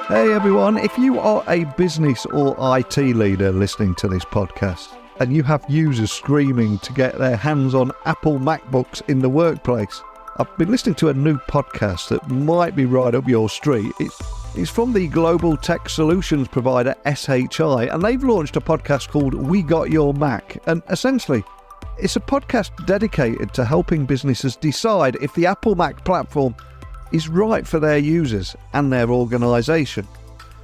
Hey everyone, if you are a business or IT leader listening to this podcast and you have users screaming to get their hands on Apple MacBooks in the workplace, I've been listening to a new podcast that might be right up your street. It's from the global tech solutions provider SHI, and they've launched a podcast called We Got Your Mac. And essentially, it's a podcast dedicated to helping businesses decide if the Apple Mac platform is right for their users and their organisation.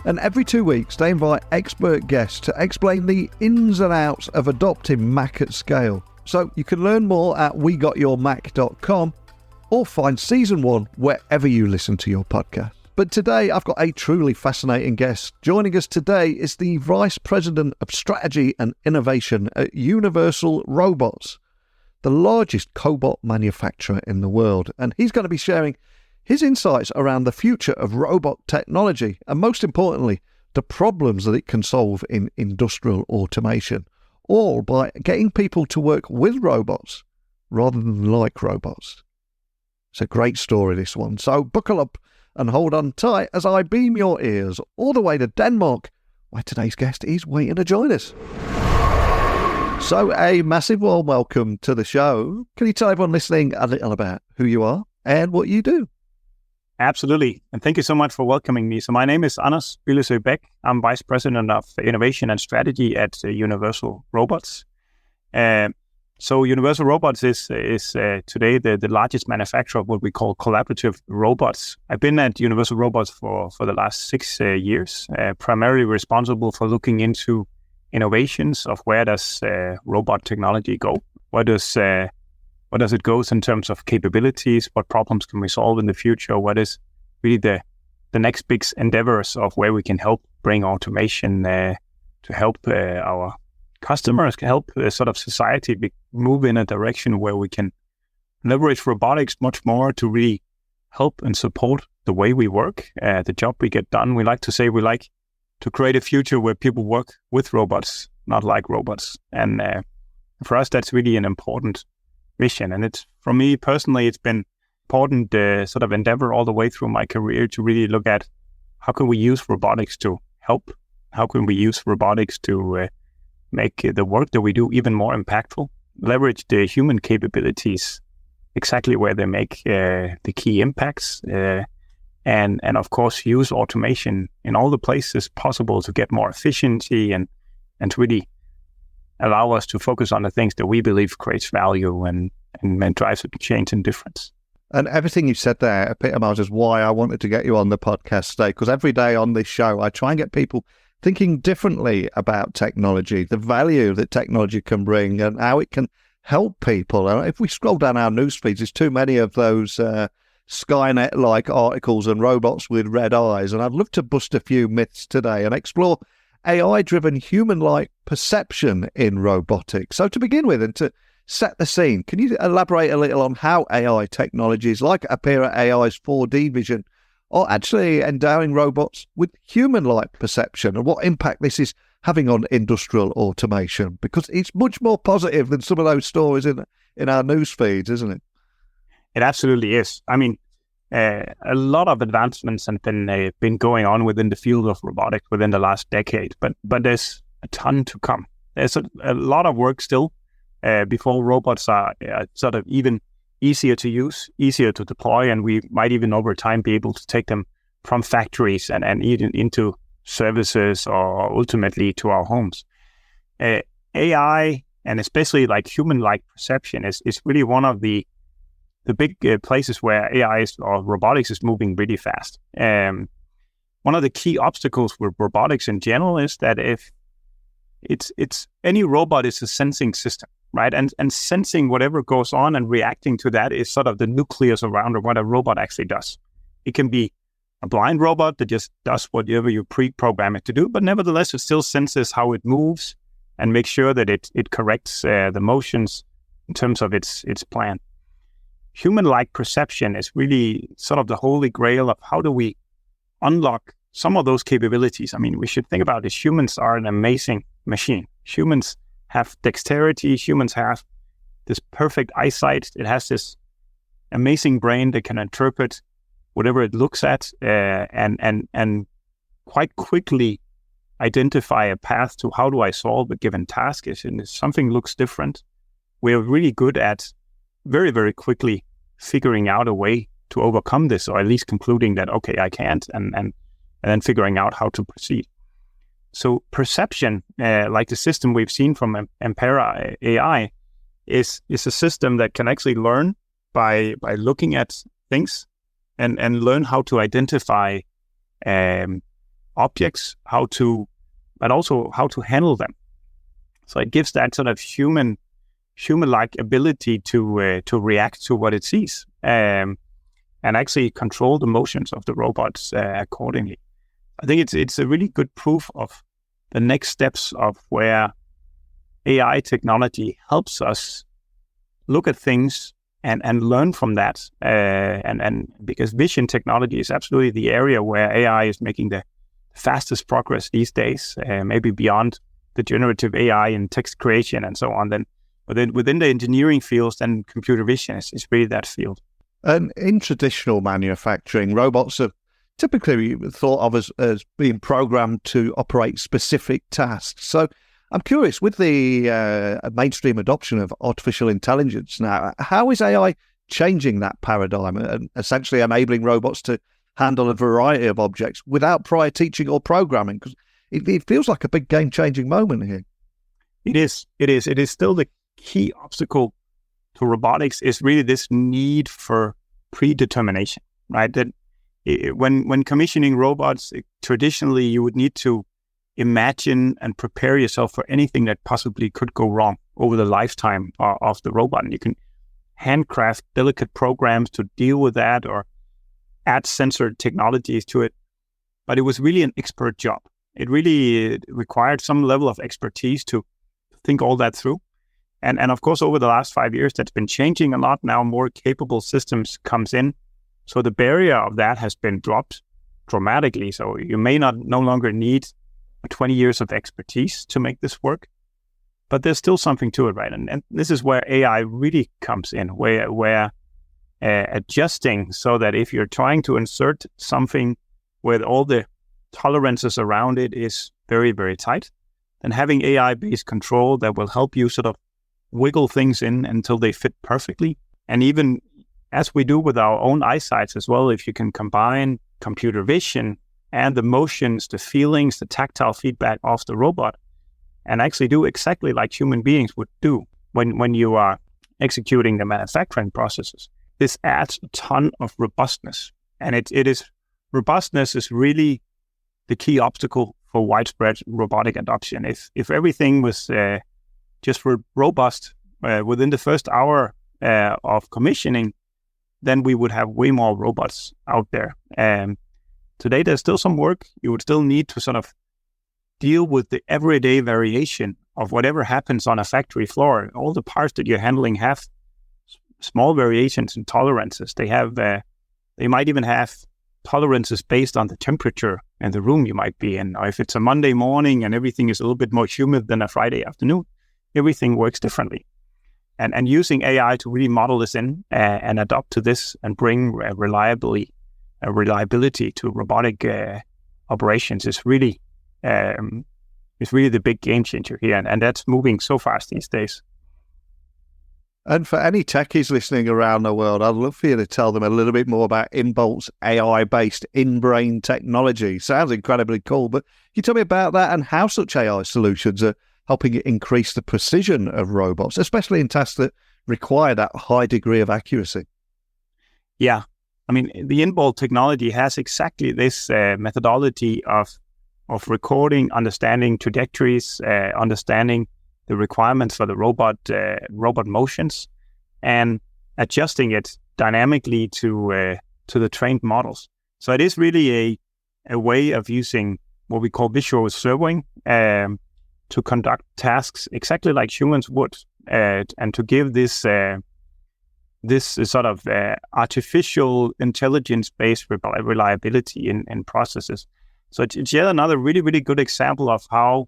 And every 2 weeks they invite expert guests to explain the ins and outs of adopting Mac at scale. So you can learn more at wegotyourmac.com or find season 1 wherever you listen to your podcast. But today I've got a truly fascinating guest. Joining us today is the Vice President of Strategy and Innovation at Universal Robots, the largest cobot manufacturer in the world. And he's going to be sharing his insights around the future of robot technology and, most importantly, the problems that it can solve in industrial automation, all by getting people to work with robots rather than like robots. It's a great story, this one. So buckle up and hold on tight as I beam your ears all the way to Denmark, where today's guest is waiting to join us. So a massive warm welcome to the show. Can you tell everyone listening a little about who you are and what you do? Absolutely. And thank you so much for welcoming me. So my name is Anders Beck. I'm Vice President of Innovation and Strategy at Universal Robots. So Universal Robots is today the largest manufacturer of what we call collaborative robots. I've been at Universal Robots for the last 6 years, primarily responsible for looking into innovations of where does robot technology go? What does it go in terms of capabilities? What problems can we solve in the future? What is really the next big endeavors of where we can help bring automation to help our customers, help sort of society move in a direction where we can leverage robotics much more to really help and support the way we work, the job we get done. We like to say we like to create a future where people work with robots, not like robots. And for us, that's really an important mission. And it's, for me personally, it's been important sort of endeavor all the way through my career to really look at how can we use robotics to help? How can we use robotics to make the work that we do even more impactful? Leverage the human capabilities exactly where they make the key impacts, and of course use automation in all the places possible to get more efficiency and to really allow us to focus on the things that we believe creates value and drives a change and difference. And everything you said there epitomizes why I wanted to get you on the podcast today, because every day on this show, I try and get people thinking differently about technology, the value that technology can bring and how it can help people. And if we scroll down our news feeds, there's too many of those Skynet-like articles and robots with red eyes. And I'd love to bust a few myths today and explore AI-driven human-like perception in robotics. So to begin with, and to set the scene, can you elaborate a little on how AI technologies like Apera AI's 4D vision are actually endowing robots with human-like perception and what impact this is having on industrial automation? Because it's much more positive than some of those stories in our news feeds, isn't it? It absolutely is. I mean, a lot of advancements have been going on within the field of robotics within the last decade, but there's a ton to come. There's a lot of work still before robots are sort of even easier to use, easier to deploy, and we might even over time be able to take them from factories and even into services or ultimately to our homes. AI, and especially like human-like perception, is really one of the big places where AI or robotics is moving really fast. One of the key obstacles with robotics in general is that if it's any robot is a sensing system, right? And sensing whatever goes on and reacting to that is sort of the nucleus around what a robot actually does. It can be a blind robot that just does whatever you pre-program it to do, but nevertheless, it still senses how it moves and makes sure that it corrects the motions in terms of its plan. Human-like perception is really sort of the holy grail of how do we unlock some of those capabilities. I mean, we should think about this. Humans are an amazing machine. Humans have dexterity. Humans have this perfect eyesight. It has this amazing brain that can interpret whatever it looks at and quite quickly identify a path to how do I solve a given task. And if something looks different, we're really good at very, very quickly figuring out a way to overcome this, or at least concluding that, okay, I can't, and then figuring out how to proceed. So perception, like the system we've seen from Apera AI, is a system that can actually learn by looking at things and learn how to identify objects, but also how to handle them. So it gives that sort of human-like ability to react to what it sees, and actually control the motions of the robots accordingly. I think it's a really good proof of the next steps of where AI technology helps us look at things and learn from that. And because vision technology is absolutely the area where AI is making the fastest progress these days, maybe beyond the generative AI and text creation and so on. Then within the engineering fields, then computer vision is really that field. And in traditional manufacturing, robots are typically thought of as being programmed to operate specific tasks. So I'm curious, with the mainstream adoption of artificial intelligence now, how is AI changing that paradigm and essentially enabling robots to handle a variety of objects without prior teaching or programming? Because it feels like a big game-changing moment here. It is. It is still the key obstacle to robotics is really this need for predetermination, right? That when commissioning robots, traditionally you would need to imagine and prepare yourself for anything that possibly could go wrong over the lifetime of the robot. And you can handcraft delicate programs to deal with that or add sensor technologies to it. But it was really an expert job. It really required some level of expertise to think all that through. And of course, over the last 5 years, that's been changing a lot. Now more capable systems comes in. So the barrier of that has been dropped dramatically. So you may no longer need 20 years of expertise to make this work, but there's still something to it, right? And this is where AI really comes in, where adjusting so that if you're trying to insert something where all the tolerances around it is very, very tight, then having AI-based control that will help you sort of wiggle things in until they fit perfectly. And even as we do with our own eyesights as well, if you can combine computer vision and the motions, the feelings, the tactile feedback of the robot, and actually do exactly like human beings would do when you are executing the manufacturing processes, this adds a ton of robustness. And robustness is really the key obstacle for widespread robotic adoption. If everything was just robust within the first hour of commissioning, then we would have way more robots out there. Today, there's still some work. You would still need to sort of deal with the everyday variation of whatever happens on a factory floor. All the parts that you're handling have small variations in tolerances. They might even have tolerances based on the temperature and the room you might be in. Or if it's a Monday morning and everything is a little bit more humid than a Friday afternoon, everything works differently. And using AI to really model this in and adapt to this and bring reliability to robotic operations is really the big game changer here. And that's moving so fast these days. And for any techies listening around the world, I'd love for you to tell them a little bit more about Inbolt's AI-based in-brain technology. Sounds incredibly cool, but can you tell me about that and how such AI solutions are helping it increase the precision of robots, especially in tasks that require that high degree of accuracy? Yeah. I mean, the Inbolt technology has exactly this methodology of recording, understanding trajectories, understanding the requirements for the robot motions, and adjusting it dynamically to the trained models. So it is really a way of using what we call visual servoing to conduct tasks exactly like humans would, and to give this sort of artificial intelligence-based reliability in processes. So it's yet another really, really good example of how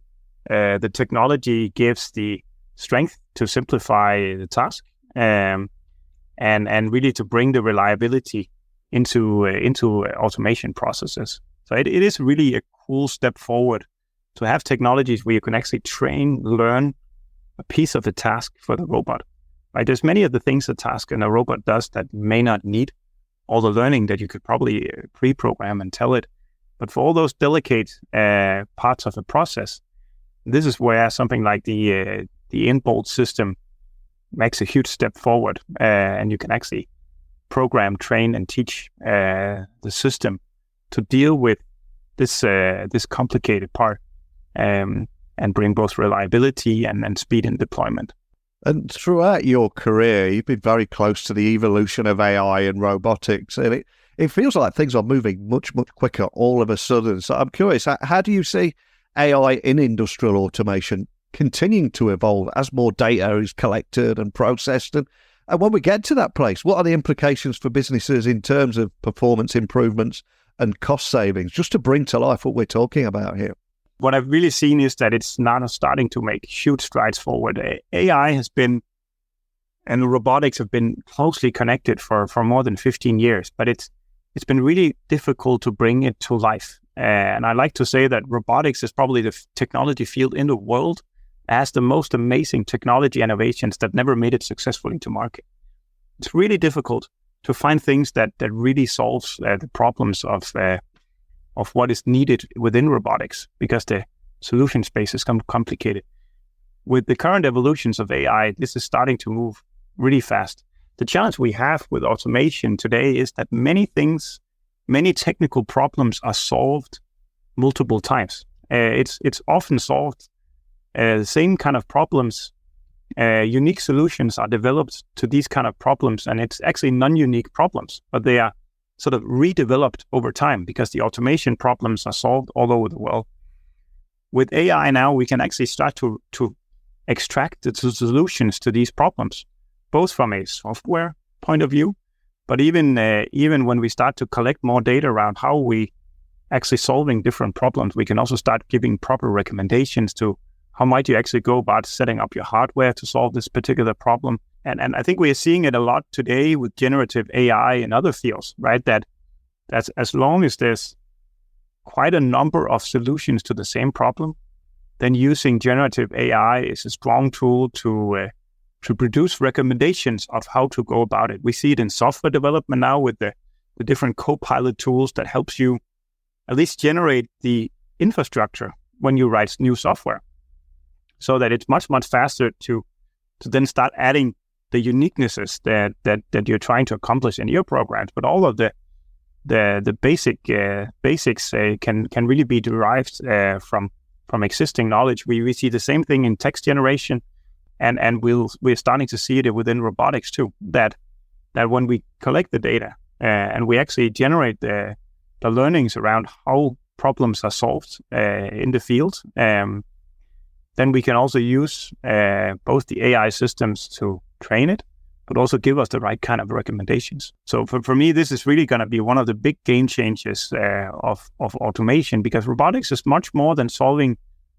the technology gives the strength to simplify the task, and really to bring the reliability into automation processes. So it is really a cool step forward to have technologies where you can actually learn a piece of a task for the robot. Right? There's many of the things a task in a robot does that may not need all the learning that you could probably pre-program and tell it. But for all those delicate parts of the process, this is where something like the in-bolt system makes a huge step forward, and you can actually program, train, and teach the system to deal with this complicated part, and bring both reliability and speed in deployment. And throughout your career, you've been very close to the evolution of AI and robotics, and it feels like things are moving much, much quicker all of a sudden. So I'm curious, how do you see AI in industrial automation continuing to evolve as more data is collected and processed? And when we get to that place, what are the implications for businesses in terms of performance improvements and cost savings, just to bring to life what we're talking about here? What I've really seen is that it's now starting to make huge strides forward. AI has been, and robotics have been closely connected for more than 15 years, but it's been really difficult to bring it to life. And I like to say that robotics is probably the technology field in the world that has the most amazing technology innovations that never made it successfully to market. It's really difficult to find things that really solves the problems of what is needed within robotics, because the solution space is complicated. With the current evolutions of AI, this is starting to move really fast. The challenge we have with automation today is that many technical problems are solved multiple times. It's often solved the same kind of problems. Unique solutions are developed to these kind of problems, and it's actually non-unique problems, but they are sort of redeveloped over time because the automation problems are solved all over the world. With AI now, we can actually start to extract the solutions to these problems, both from a software point of view, but even when we start to collect more data around how we actually solving different problems, we can also start giving proper recommendations to how might you actually go about setting up your hardware to solve this particular problem. And I think we are seeing it a lot today with generative AI and other fields, right? That's as long as there's quite a number of solutions to the same problem, then using generative AI is a strong tool to produce recommendations of how to go about it. We see it in software development now with the different co-pilot tools that helps you at least generate the infrastructure when you write new software, so that it's much, much faster to then start adding the uniquenesses that you're trying to accomplish in your programs. But all of the basics can really be derived from existing knowledge. We see the same thing in text generation, and we're starting to see it within robotics too. That when we collect the data and we actually generate the learnings around how problems are solved in the field, then we can also use both the AI systems to train it, but also give us the right kind of recommendations. So for me, this is really going to be one of the big game changers of automation, because robotics is much more than solving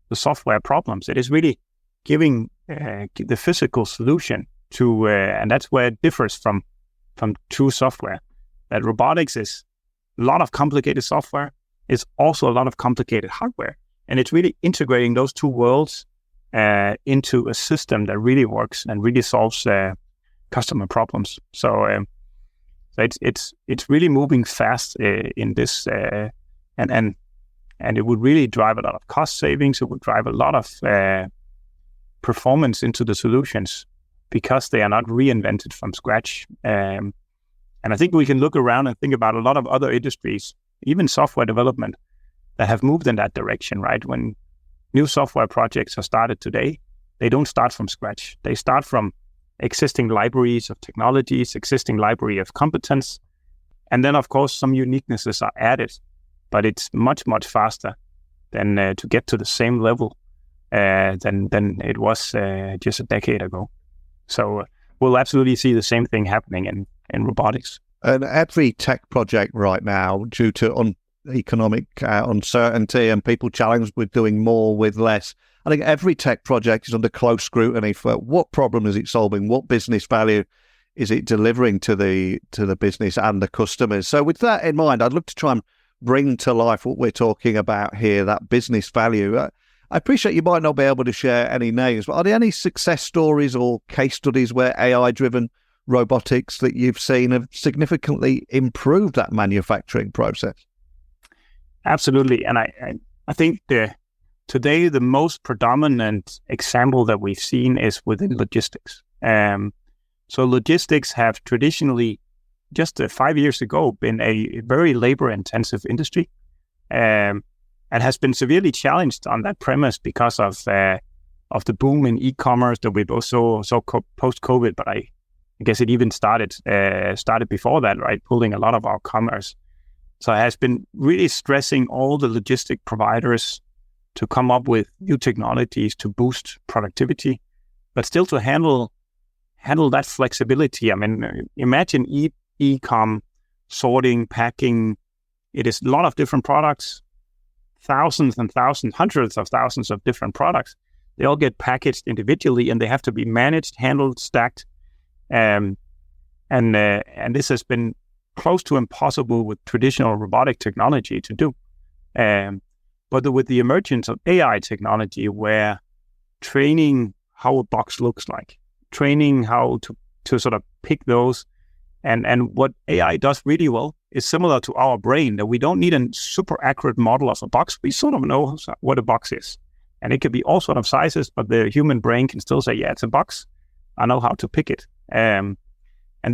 the software problems. It is really giving the physical solution to, and that's where it differs from true software. That robotics is a lot of complicated software, it's also a lot of complicated hardware. And it's really integrating those two worlds into a system that really works and really solves customer problems. So it's really moving fast in this, and it would really drive a lot of cost savings. It would drive a lot of performance into the solutions because they are not reinvented from scratch. And I think we can look around and think about a lot of other industries, even software development, that have moved in that direction, right? When new software projects are started today, they don't start from scratch. They start from existing libraries of technologies, existing library of competence. And then, of course, some uniquenesses are added, but it's much, much faster than to get to the same level than it was just a decade ago. So we'll absolutely see the same thing happening in robotics. And every tech project right now, due to economic uncertainty and people challenged with doing more with less, I think every tech project is under close scrutiny for what problem is it solving, what business value is it delivering to the business and the customers. So with that in mind, I'd look to try and bring to life what we're talking about here, that business value. I appreciate you might not be able to share any names, but are there any success stories or case studies where AI-driven robotics that you've seen have significantly improved that manufacturing process? Absolutely. And I think today the most predominant example that we've seen is within logistics. So logistics have traditionally, just 5 years ago, been a very labor-intensive industry, and has been severely challenged on that premise because of the boom in e-commerce that we both saw post-COVID. But I guess it even started before that, right? Pulling a lot of our commerce. So it has been really stressing all the logistic providers to come up with new technologies to boost productivity, but still to handle that flexibility. I mean, imagine e-com sorting, packing. It is a lot of different products, thousands and thousands, hundreds of thousands of different products. They all get packaged individually, and they have to be managed, handled, stacked. And this has been close to impossible with traditional robotic technology to do. But with the emergence of AI technology, where training how a box looks like, training how to sort of pick those, and what AI does really well is similar to our brain, that we don't need a super accurate model of a box. We sort of know what a box is. And it could be all sort of sizes, but the human brain can still say, yeah, it's a box. I know how to pick it. And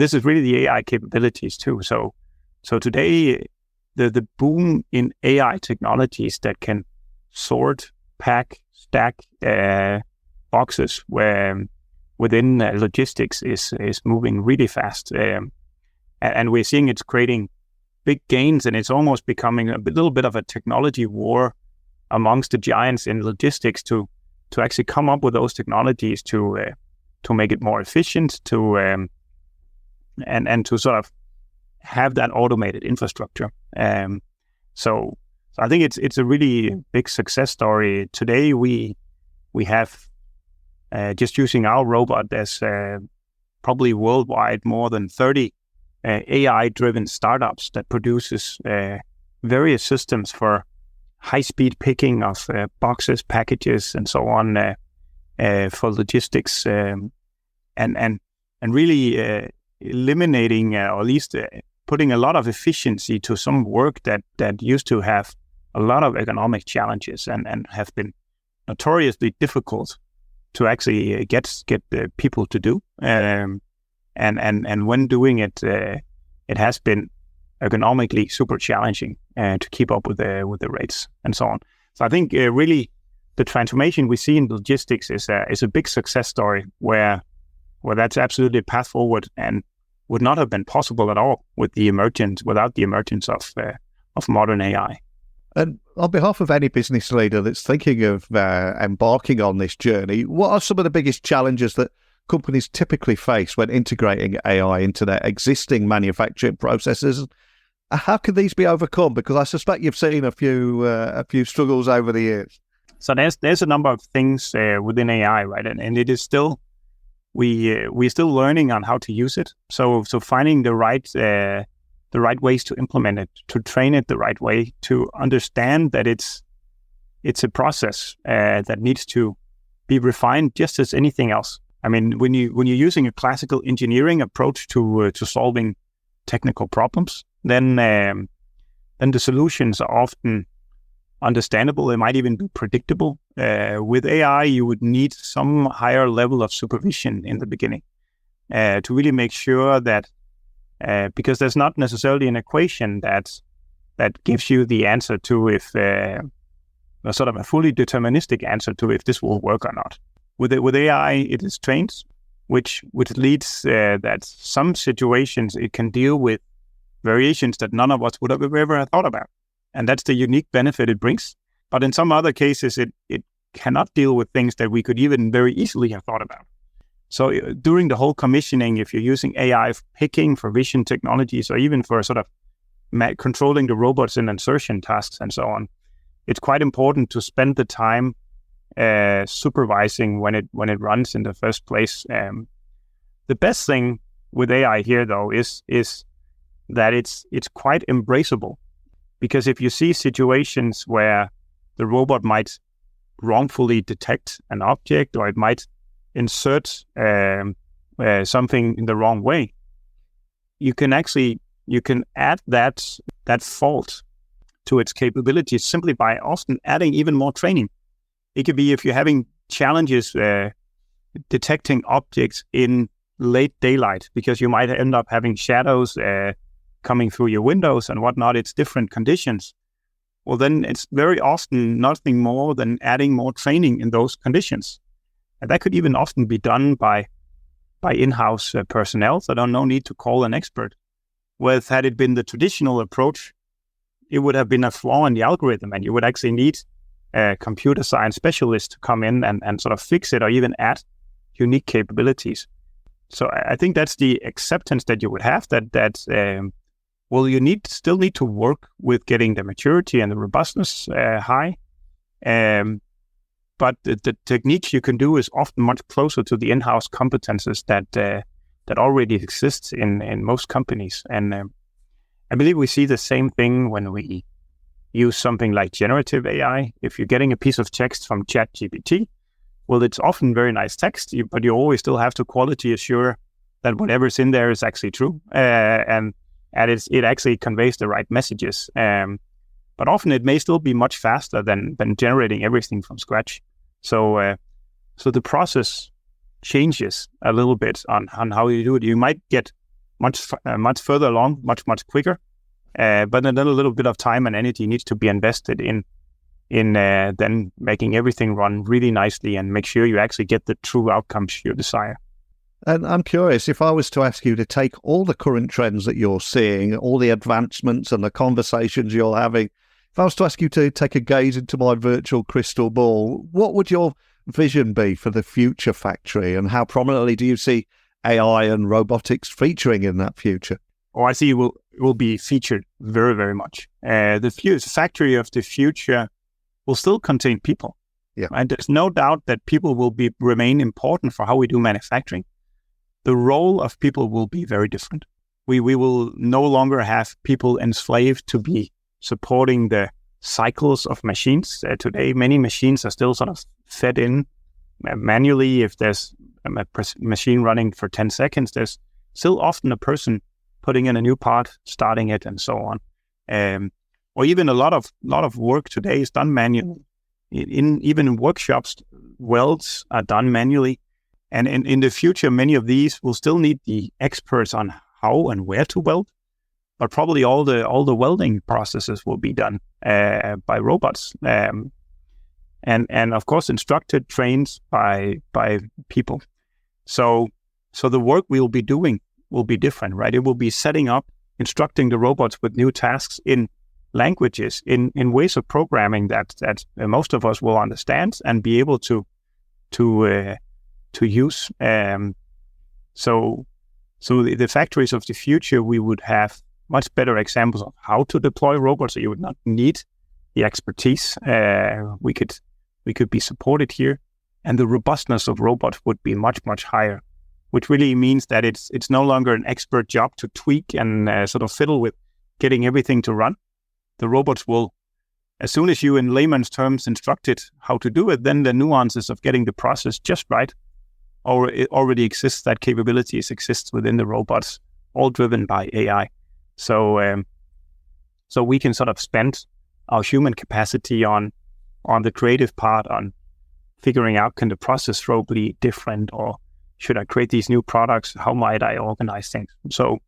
this is really the AI capabilities too. So today, the boom in AI technologies that can sort, pack, stack boxes within logistics is moving really fast. And we're seeing it's creating big gains, and it's almost becoming a little bit of a technology war amongst the giants in logistics to actually come up with those technologies to make it more efficient, and to sort of have that automated infrastructure. So I think it's a really big success story. Today we have just using our robot, there's probably worldwide more than 30 AI-driven startups that produces various systems for high-speed picking of boxes, packages, and so on for logistics, and really eliminating, or at least putting a lot of efficiency to some work that used to have a lot of economic challenges and have been notoriously difficult to actually get the people to do. And when doing it, it has been economically super challenging to keep up with the rates and so on. So I think really the transformation we see in logistics is a big success story where that's absolutely a path forward, and would not have been possible at all without the emergence of modern AI. And on behalf of any business leader that's thinking of embarking on this journey, what are some of the biggest challenges that companies typically face when integrating AI into their existing manufacturing processes? How can these be overcome? Because I suspect you've seen a few struggles over the years. So there's a number of things within AI, right? And it is still, we're still learning on how to use it. So finding the right ways to implement it, to train it the right way, to understand that it's a process that needs to be refined just as anything else. I mean, when you're using a classical engineering approach to solving technical problems, then the solutions are often understandable. They might even be predictable. With AI, you would need some higher level of supervision in the beginning to really make sure that, because there's not necessarily an equation that gives you the answer to if a sort of a fully deterministic answer to if this will work or not. With AI, it is trained, which leads that some situations it can deal with variations that none of us would have ever thought about. And that's the unique benefit it brings. But in some other cases, it cannot deal with things that we could even very easily have thought about. So during the whole commissioning, if you're using AI picking for vision technologies, or even for sort of controlling the robots in insertion tasks and so on, it's quite important to spend the time supervising when it runs in the first place. The best thing with AI here, though, is that it's quite embraceable. Because if you see situations where the robot might wrongfully detect an object, or it might insert something in the wrong way, you can add that fault to its capabilities simply by often adding even more training. It could be if you're having challenges detecting objects in late daylight, because you might end up having shadows coming through your windows and whatnot. It's different conditions. Well, then it's very often nothing more than adding more training in those conditions. And that could even often be done by in-house personnel, so no need to call an expert. Whereas had it been the traditional approach, it would have been a flaw in the algorithm, and you would actually need a computer science specialist to come in and sort of fix it, or even add unique capabilities. So I think that's the acceptance that you would have, that you still need to work with getting the maturity and the robustness high. But the techniques you can do is often much closer to the in-house competences that already exists in most companies. And I believe we see the same thing when we use something like generative AI. If you're getting a piece of text from ChatGPT, well, it's often very nice text, but you always still have to quality assure that whatever's in there is actually true, and it actually conveys the right messages. But often it may still be much faster than generating everything from scratch. So the process changes a little bit on how you do it. You might get much further along, much quicker, but then a little bit of time and energy needs to be invested in then making everything run really nicely and make sure you actually get the true outcomes you desire. And I'm curious, if I was to ask you to take all the current trends that you're seeing, all the advancements and the conversations you're having, if I was to ask you to take a gaze into my virtual crystal ball, what would your vision be for the future factory, and how prominently do you see AI and robotics featuring in that future? Oh, I see it will be featured very, very much. The factory of the future will still contain people. Yeah. Right? There's no doubt that people will remain important for how we do manufacturing. The role of people will be very different. We will no longer have people enslaved to be supporting the cycles of machines. Today, many machines are still sort of fed in manually. If there's a machine running for 10 seconds, there's still often a person putting in a new part, starting it, and so on. Or even a lot of work today is done manually. Even in workshops, welds are done manually. And in the future, many of these will still need the experts on how and where to weld, but probably all the welding processes will be done by robots, and of course instructed, trained by people. So the work we'll be doing will be different, right? It will be setting up, instructing the robots with new tasks in languages, in ways of programming that most of us will understand and be able to use. So the factories of the future, we would have much better examples of how to deploy robots. So you would not need the expertise. We could be supported here, and the robustness of robots would be much higher, which really means that it's no longer an expert job to tweak and sort of fiddle with getting everything to run. The robots will, as soon as you in layman's terms instruct it how to do it, then the nuances of getting the process just right, or it already exists, that capabilities exists within the robots, all driven by AI. So we can sort of spend our human capacity on the creative part, on figuring out, can the process flow be different, or should I create these new products? How might I organize things? So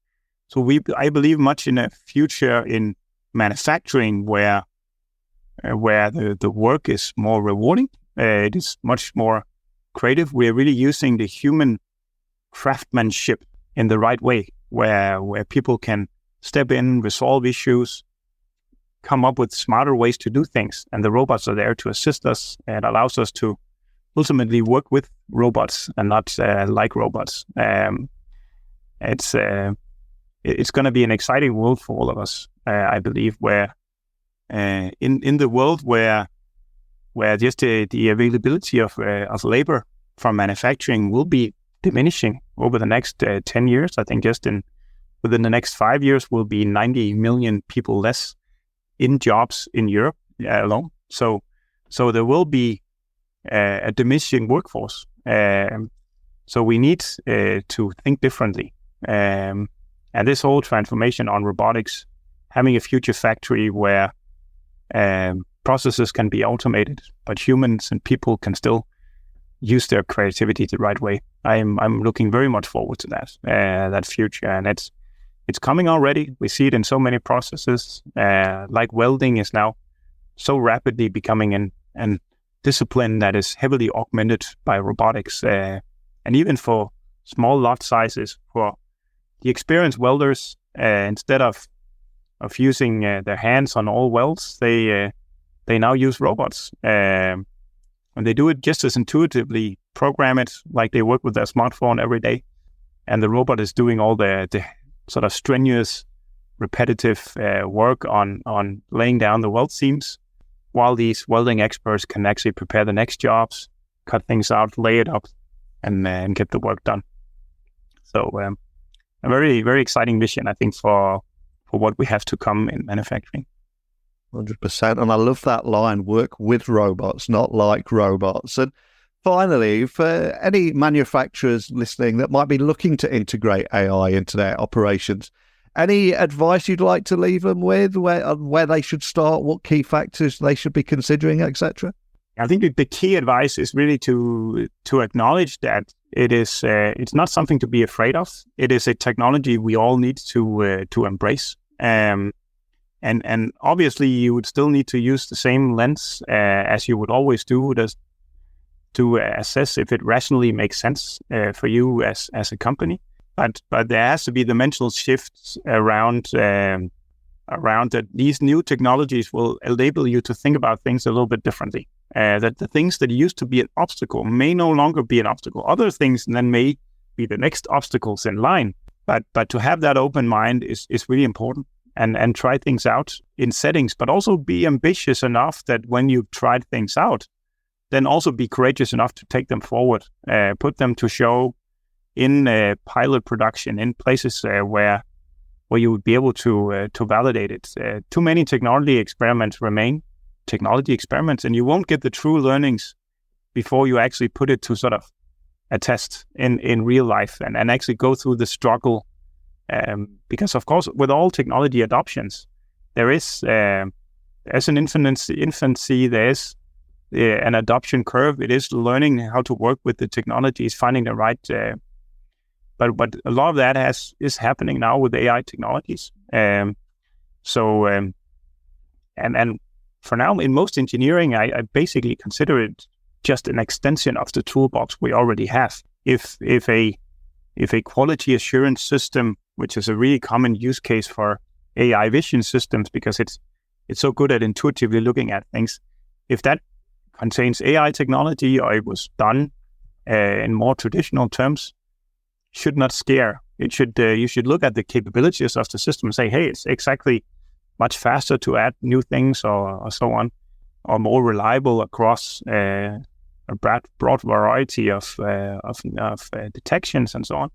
I believe much in a future in manufacturing where the work is more rewarding. It is much more creative. We're really using the human craftsmanship in the right way, where people can step in, resolve issues, come up with smarter ways to do things, and the robots are there to assist us. And allows us to ultimately work with robots and not like robots. It's going to be an exciting world for all of us, I believe, where in the world where just the availability of labor from manufacturing will be diminishing over the next 10 years. I think just within the next 5 years will be 90 million people less in jobs in Europe alone. So there will be a diminishing workforce. So we need to think differently. And this whole transformation on robotics, having a future factory where processes can be automated, but humans and people can still use their creativity the right way. I'm looking very much forward to that future, and it's coming already. We see it in so many processes, like welding is now so rapidly becoming an discipline that is heavily augmented by robotics, and even for small lot sizes, for the experienced welders, instead of using their hands on all welds, they now use robots, and they do it just as intuitively. Program it like they work with their smartphone every day, and the robot is doing all the sort of strenuous, repetitive work on laying down the weld seams, while these welding experts can actually prepare the next jobs, cut things out, lay it up, and get the work done. So a very, very exciting vision, I think, for what we have to come in manufacturing. 100%. And I love that line, work with robots, not like robots. And finally, for any manufacturers listening that might be looking to integrate AI into their operations, any advice you'd like to leave them with, where they should start, what key factors they should be considering, etc.? I think the key advice is really to acknowledge that it's not something to be afraid of. It is a technology we all need to embrace. And obviously, you would still need to use the same lens as you would always do, to assess if it rationally makes sense for you as a company. But there has to be the mental shifts around that these new technologies will enable you to think about things a little bit differently. That the things that used to be an obstacle may no longer be an obstacle. Other things then may be the next obstacles in line. But to have that open mind is really important, and try things out in settings, but also be ambitious enough that when you've tried things out, then also be courageous enough to take them forward, put them to show in pilot production, in places where you would be able to validate it. Too many technology experiments remain technology experiments, and you won't get the true learnings before you actually put it to sort of a test in real life and actually go through the struggle. Because of course, with all technology adoptions, there's an infancy, there's an adoption curve. It is learning how to work with the technologies, finding the right. But a lot of that is happening now with AI technologies. And for now, in most engineering, I basically consider it just an extension of the toolbox we already have. If a quality assurance system, which is a really common use case for AI vision systems, because it's so good at intuitively looking at things, if that contains AI technology, or it was done in more traditional terms, should not scare. It should you should look at the capabilities of the system and say, hey, it's exactly much faster to add new things or so on, or more reliable across a broad variety of detections and so on.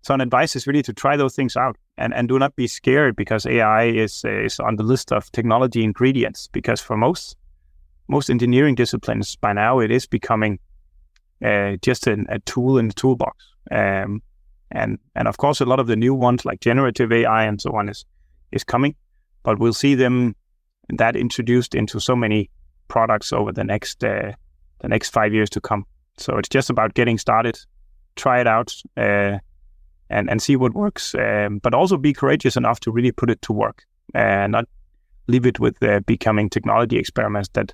So an advice is really to try those things out and do not be scared, because AI is on the list of technology ingredients, because for most engineering disciplines by now, it is becoming just a tool in the toolbox. And of course, a lot of the new ones like generative AI and so on is coming, but we'll see that introduced into so many products over the next 5 years to come. So it's just about getting started, try it out, and see what works, but also be courageous enough to really put it to work, and not leave it with becoming technology experiments that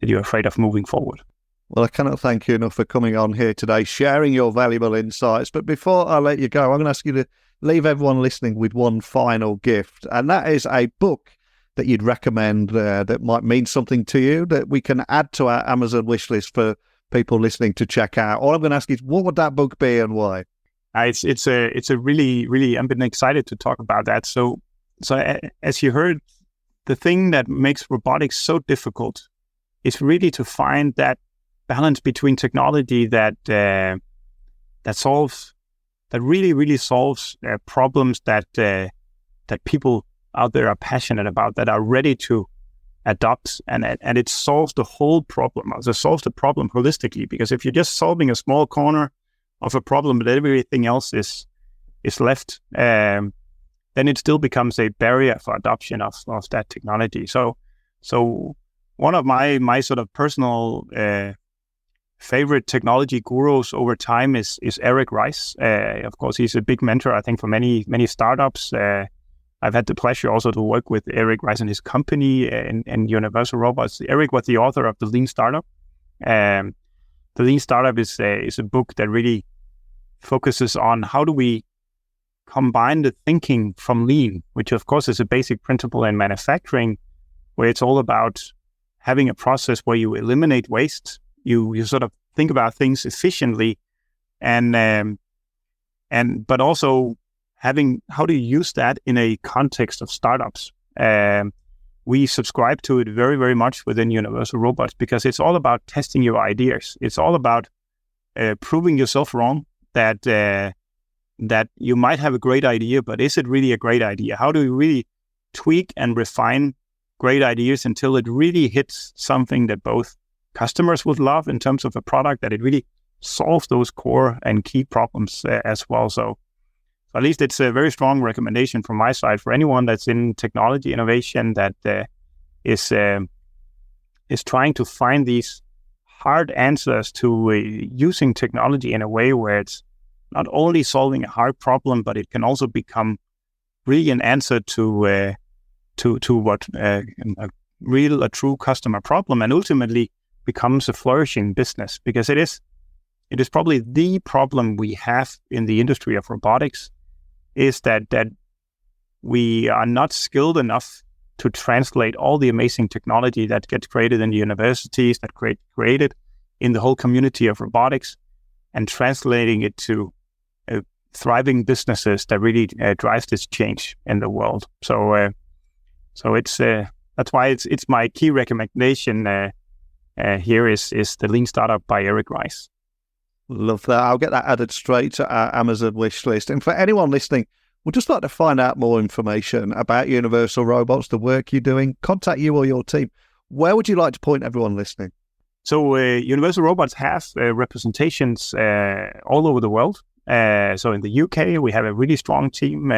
you're afraid of moving forward. Well, I cannot thank you enough for coming on here today, sharing your valuable insights. But before I let you go, I'm going to ask you to leave everyone listening with one final gift, and that is a book that you'd recommend that might mean something to you, that we can add to our Amazon wishlist for people listening to check out. All I'm going to ask is, what would that book be and why? It's a really, I've been excited to talk about that. So as you heard, the thing that makes robotics so difficult is really to find that balance between technology that really solves problems that people out there are passionate about, that are ready to adopt, and it solves the whole problem. Also solves the problem holistically, because if you're just solving a small corner of a problem, but everything else is left, then it still becomes a barrier for adoption of that technology. So one of my sort of personal favorite technology gurus over time is Eric Rice. Of course, he's a big mentor, I think, for many startups. I've had the pleasure also to work with Eric Rice and his company in Universal Robots. Eric was the author of The Lean Startup. The Lean Startup is a book that really focuses on how do we combine the thinking from lean, which of course is a basic principle in manufacturing, where it's all about having a process where you eliminate waste, you sort of think about things efficiently, and but also having how do you use that in a context of startups. We subscribe to it very, very much within Universal Robots, because it's all about testing your ideas. It's all about proving yourself wrong, that you might have a great idea, but is it really a great idea? How do you really tweak and refine great ideas until it really hits something that both customers would love in terms of a product, that it really solves those core and key problems as well. So at least it's a very strong recommendation from my side for anyone that's in technology innovation, that is trying to find these hard answers to using technology in a way where it's not only solving a hard problem, but it can also become really an answer to what a true customer problem, and ultimately becomes a flourishing business, because it is probably the problem we have in the industry of robotics, is that we are not skilled enough to translate all the amazing technology that gets created in the universities, that created in the whole community of robotics, and translating it to thriving businesses that really drives this change in the world. So it's that's why it's my key recommendation here is the Lean Startup by Eric Rice. Love that. I'll get that added straight to our Amazon wish list. And for anyone listening, we'd just like to find out more information about Universal Robots, the work you're doing, contact you or your team. Where would you like to point everyone listening? So Universal Robots has representations all over the world. So in the UK, we have a really strong team.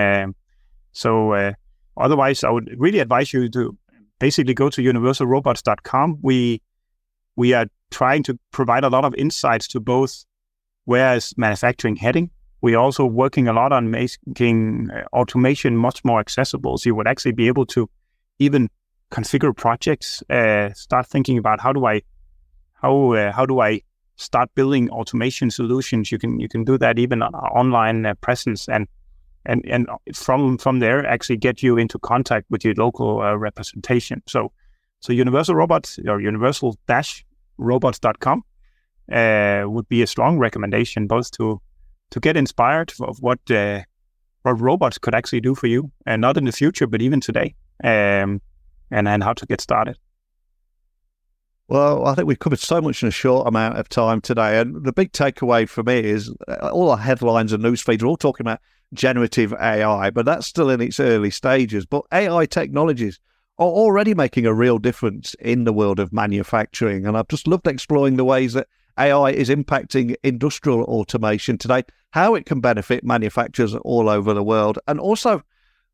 Otherwise, I would really advise you to basically go to universalrobots.com. We are trying to provide a lot of insights to both where is manufacturing heading. We're also working a lot on making automation much more accessible. So you would actually be able to even configure projects, start thinking about how do I start building automation solutions. You can do that even on our online presence, and from there actually get you into contact with your local representation. So Universal Robots, or universal-robots.com would be a strong recommendation, both to get inspired of what robots could actually do for you, and not in the future, but even today, and how to get started. Well, I think we've covered so much in a short amount of time today. And the big takeaway for me is all our headlines and news feeds are all talking about generative AI, but that's still in its early stages. But AI technologies are already making a real difference in the world of manufacturing. And I've just loved exploring the ways that AI is impacting industrial automation today, how it can benefit manufacturers all over the world, and also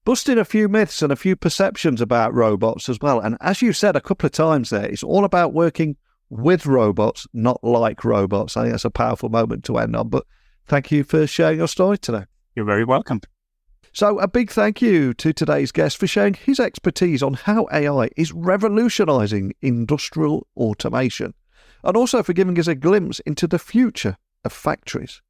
busting a few myths and a few perceptions about robots as well. And as you said a couple of times there, it's all about working with robots, not like robots. I think that's a powerful moment to end on. But thank you for sharing your story today. You're very welcome. So a big thank you to today's guest for sharing his expertise on how AI is revolutionizing industrial automation, and also for giving us a glimpse into the future of factories.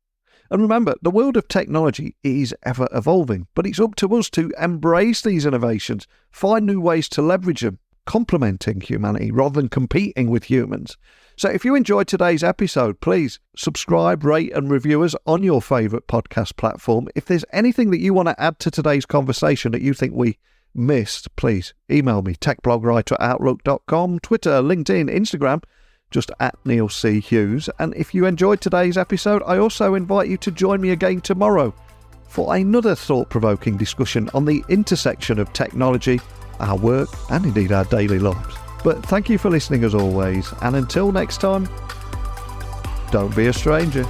And remember, the world of technology is ever evolving, but it's up to us to embrace these innovations, find new ways to leverage them, complementing humanity rather than competing with humans. So if you enjoyed today's episode, please subscribe, rate and review us on your favourite podcast platform. If there's anything that you want to add to today's conversation that you think we missed, please email me, techblogwriter@outlook.com, Twitter, LinkedIn, Instagram, just @Neil C. Hughes. And if you enjoyed today's episode, I also invite you to join me again tomorrow for another thought-provoking discussion on the intersection of technology, our work, and indeed our daily lives. But thank you for listening as always, and until next time, don't be a stranger.